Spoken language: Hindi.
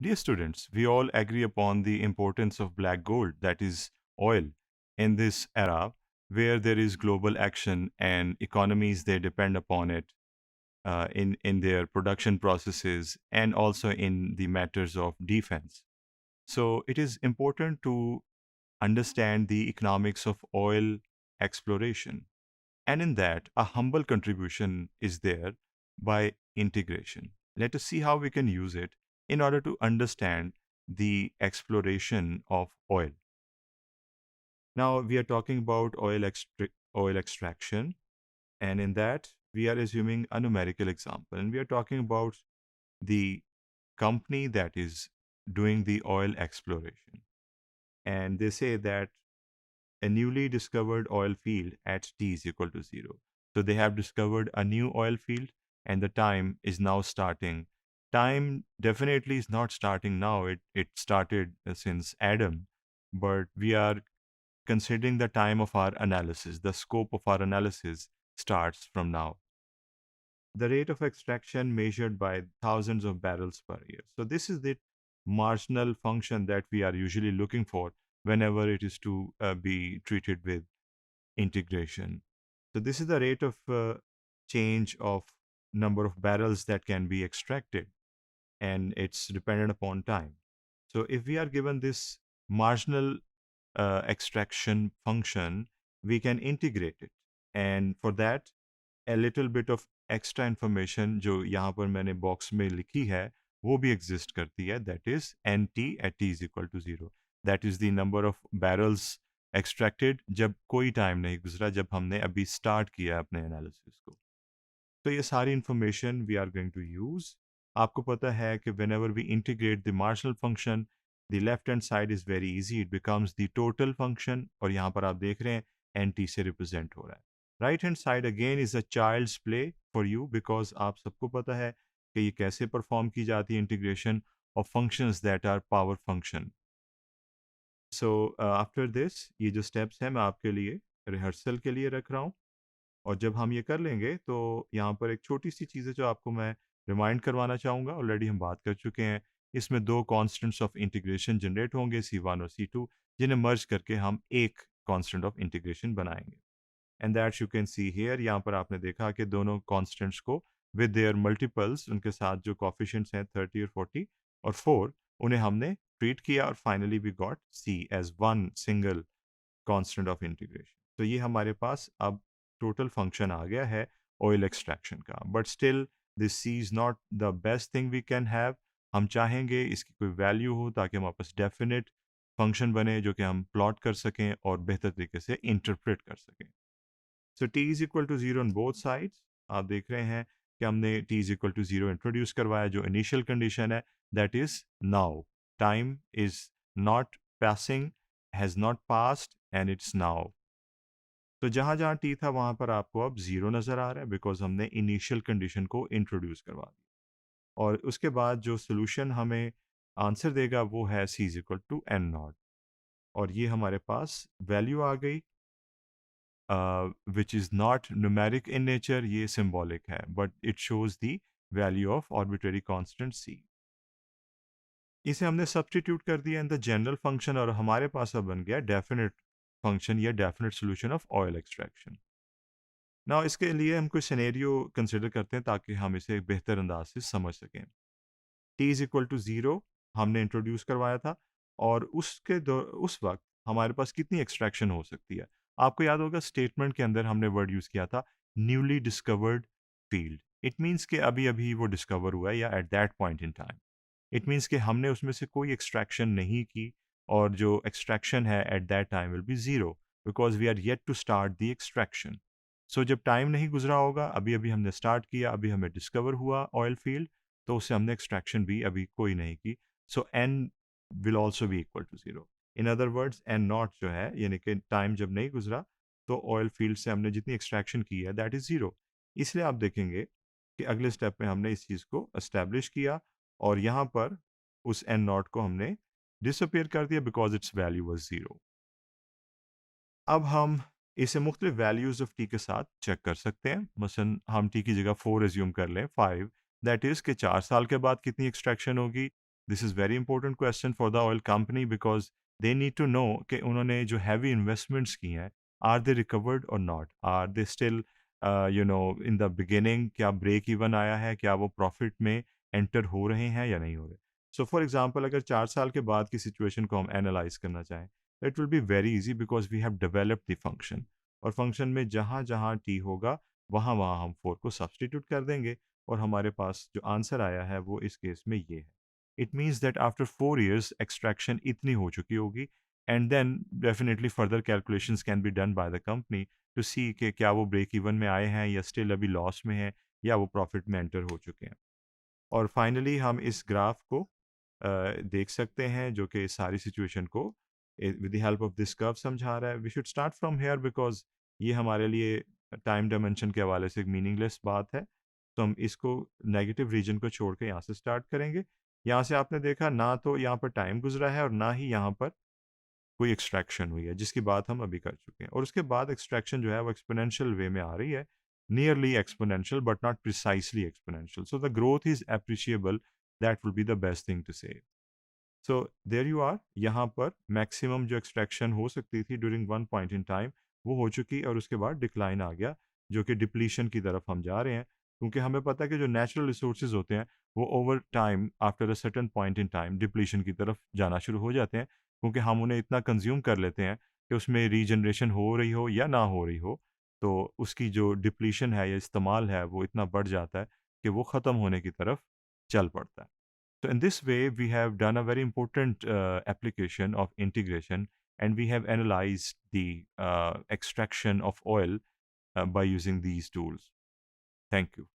Dear students, we all agree upon the importance of black gold, that is, oil, in this era where there is global action and economies they depend upon it in their production processes and also in the matters of defense. So it is important to understand the economics of oil exploration. And in that, a humble contribution is there by integration. Let us see how we can use it in order to understand the exploration of oil. Now, we are talking about oil extraction, and in that, we are assuming a numerical example, and we are talking about the company that is doing the oil exploration. And they say that a newly discovered oil field at t is equal to 0. So they have discovered a new oil field and the time is now starting. Time definitely is not starting now. It started since Adam, but we are considering the time of our analysis. The scope of our analysis starts from now. The rate of extraction measured by thousands of barrels per year. So this is the marginal function that we are usually looking for whenever it is to be treated with integration. So this is the rate of change of number of barrels that can be extracted, and it's dependent upon time. So if we are given this marginal extraction function, we can integrate it. And for that, a little bit of extra information जो यहाँ पर मैंने बॉक्स में लिखी है वो भी एग्जिस्ट करती है that is N T at T is equal to zero that is the number of barrels extracted जब कोई टाइम नहीं गुजरा जब हमने अभी स्टार्ट किया अपने एनालिसिस को तो ये सारी information we are going to use आपको पता है कि whenever we integrate the marginal function the left hand side is very easy it becomes the total function और यहाँ पर आप देख रहे हैं एन टी से रिप्रेजेंट हो रहा है right hand side again is a child's play for you because आप सबको पता है कि ये कैसे परफॉर्म की जाती है integration of functions that are power function so after this ये जो स्टेप्स हैं मैं आपके लिए रिहर्सल के लिए रख रहा हूँ और जब हम ये कर लेंगे तो यहाँ पर एक छोटी सी चीज़ है जो आपको मैं रिमाइंड करवाना चाहूँगा ऑलरेडी हम बात कर चुके हैं इसमें दो कॉन्स्टेंट्स ऑफ इंटीग्रेशन जनरेट होंगे C1 और C2 जिन्हें मर्ज करके हम एक कॉन्स्टेंट ऑफ इंटीग्रेशन बनाएंगे and that you can see here यहाँ पर आपने देखा कि दोनों कॉन्स्टेंट्स को विद देयर मल्टीपल्स उनके साथ जो कॉफिशेंट्स हैं 30 और 40 और 4 उन्हें हमने ट्रीट किया और finally we got C as one single constant of integration तो ये हमारे पास अब टोटल फंक्शन आ गया है ऑयल एक्सट्रैक्शन का but still this C is not the best thing we can have हम चाहेंगे इसकी कोई वैल्यू हो ताकि हमारे पास डेफिनेट फंक्शन बने जो कि हम प्लॉट कर सकें और बेहतर तरीके से इंटरप्रेट कर सकें so T is equal to zero on both sides आप देख रहे हैं कि हमने T is equal to zero introduce करवाया जो इनिशियल कंडीशन है that is now time is not passing has not passed and it's now तो जहाँ जहाँ टी था वहाँ पर आपको अब ज़ीरो नज़र आ रहा है बिकॉज हमने इनिशियल कंडीशन को इंट्रोड्यूस करवा दिया और उसके बाद जो सोल्यूशन हमें आंसर देगा वो है C is equal to N not और ये हमारे पास वैल्यू आ गई which is not numeric in nature ये सिम्बॉलिक है but it shows the value of arbitrary constant C इसे हमने सब्सटीट्यूट कर दिया इन द जनरल फंक्शन और हमारे पास अब बन गया डेफिनेट फंक्शन या definite solution of oil extraction ना इसके लिए हम कोई सिनेरियो कंसिडर करते हैं ताकि हम इसे एक बेहतर अंदाज से समझ सकें T is equal to zero हमने इंट्रोड्यूस करवाया था और उस वक्त हमारे पास कितनी एक्सट्रैक्शन हो सकती है आपको याद होगा स्टेटमेंट के अंदर हमने वर्ड यूज़ किया था newly discovered field it means कि अभी अभी वो डिस्कवर हुआ है या at that point in time it means कि हमने उसमें से कोई एक्सट्रैक्शन नहीं की और जो एक्सट्रैक्शन है at that time will be zero because we are yet to start the extraction so जब टाइम नहीं गुजरा होगा अभी अभी हमने स्टार्ट किया अभी हमें डिस्कवर हुआ ऑयल फील्ड तो उससे हमने एक्सट्रैक्शन भी अभी कोई नहीं की so N will also be equal to zero in other words N not जो है यानी कि टाइम जब नहीं गुजरा तो ऑयल फील्ड से हमने जितनी एक्सट्रैक्शन की है दैट इज़ ज़ीरो इसलिए आप देखेंगे कि अगले स्टेप में हमने इस चीज़ को एस्टेब्लिश किया और यहाँ पर उस एन नॉट को हमने डिसअपेयर कर दिया because it's value was zero अब हम इसे मुख्तलिफ वैल्यूज़ ऑफ टी के साथ चेक कर सकते हैं मसलन हम टी की जगह 4 एज्यूम कर लें 5 दैट इज़ कि 4 साल के बाद कितनी एक्सट्रैक्शन होगी this is very important question for the oil company because they need to know कि उन्होंने जो हैवी इन्वेस्टमेंट्स की हैं, आर दे रिकवर्ड और not, are they still in the beginning, क्या ब्रेक इवन आया है, क्या वो प्रॉफिट में एंटर हो रहे हैं या नहीं हो रहे। सो फॉर एग्जांपल अगर 4 साल के बाद की सिचुएशन को हम एनालाइज करना चाहें, it will be very easy because we have developed the function, और फंक्शन में जहाँ जहाँ टी होगा वहाँ वहाँ हम फोर को सब्सटीट्यूट कर देंगे, और हमारे पास जो आंसर आया है वो इस केस में ये है। It means that after 4 years extraction इतनी हो चुकी होगी, and then definitely further calculations can be done by the company to see कि क्या वो ब्रेक इवन में आए हैं या स्टिल अभी लॉस में है या वो प्रॉफिट में एंटर हो चुके हैं। और फाइनली हम इस ग्राफ को देख सकते हैं जो कि सारी सिचुएशन को with the help of this curve समझा रहा है। We should start from here because ये हमारे लिए टाइम डायमेंशन के हवाले से एक मीनिंगलेस बात है, तो हम इसको नेगेटिव रीजन को छोड़ के यहाँ से स्टार्ट करेंगे। यहाँ से आपने देखा ना तो यहाँ पर टाइम गुजरा है और ना ही यहाँ पर कोई एक्सट्रैक्शन हुई है, जिसकी बात हम अभी कर चुके हैं, और उसके बाद एक्सट्रैक्शन जो है वो एक्सपोनेंशियल वे में आ रही है, nearly exponential but not precisely exponential, so the growth is appreciable, that will be the best thing to say. So there you are, यहाँ पर मैक्सिमम जो एक्सट्रैक्शन हो सकती थी during one point in time वो हो चुकी, और उसके बाद डिक्लाइन आ गया, जो कि डिप्लीशन की तरफ हम जा रहे हैं, क्योंकि हमें पता है कि जो नेचुरल रिसोर्सेज होते हैं वो over time after a certain point in time depletion की तरफ जाना शुरू हो जाते हैं, क्योंकि हम उन्हें इतना कंज्यूम कर लेते हैं कि उसमें रीजनरेशन हो रही हो या ना हो रही हो, तो उसकी जो डिप्लीशन है या इस्तेमाल है वो इतना बढ़ जाता है कि वो ख़त्म होने की तरफ चल पड़ता है। So in this way, we have done a very important application of integration, and we have analyzed the extraction of oil by using these tools. Thank you.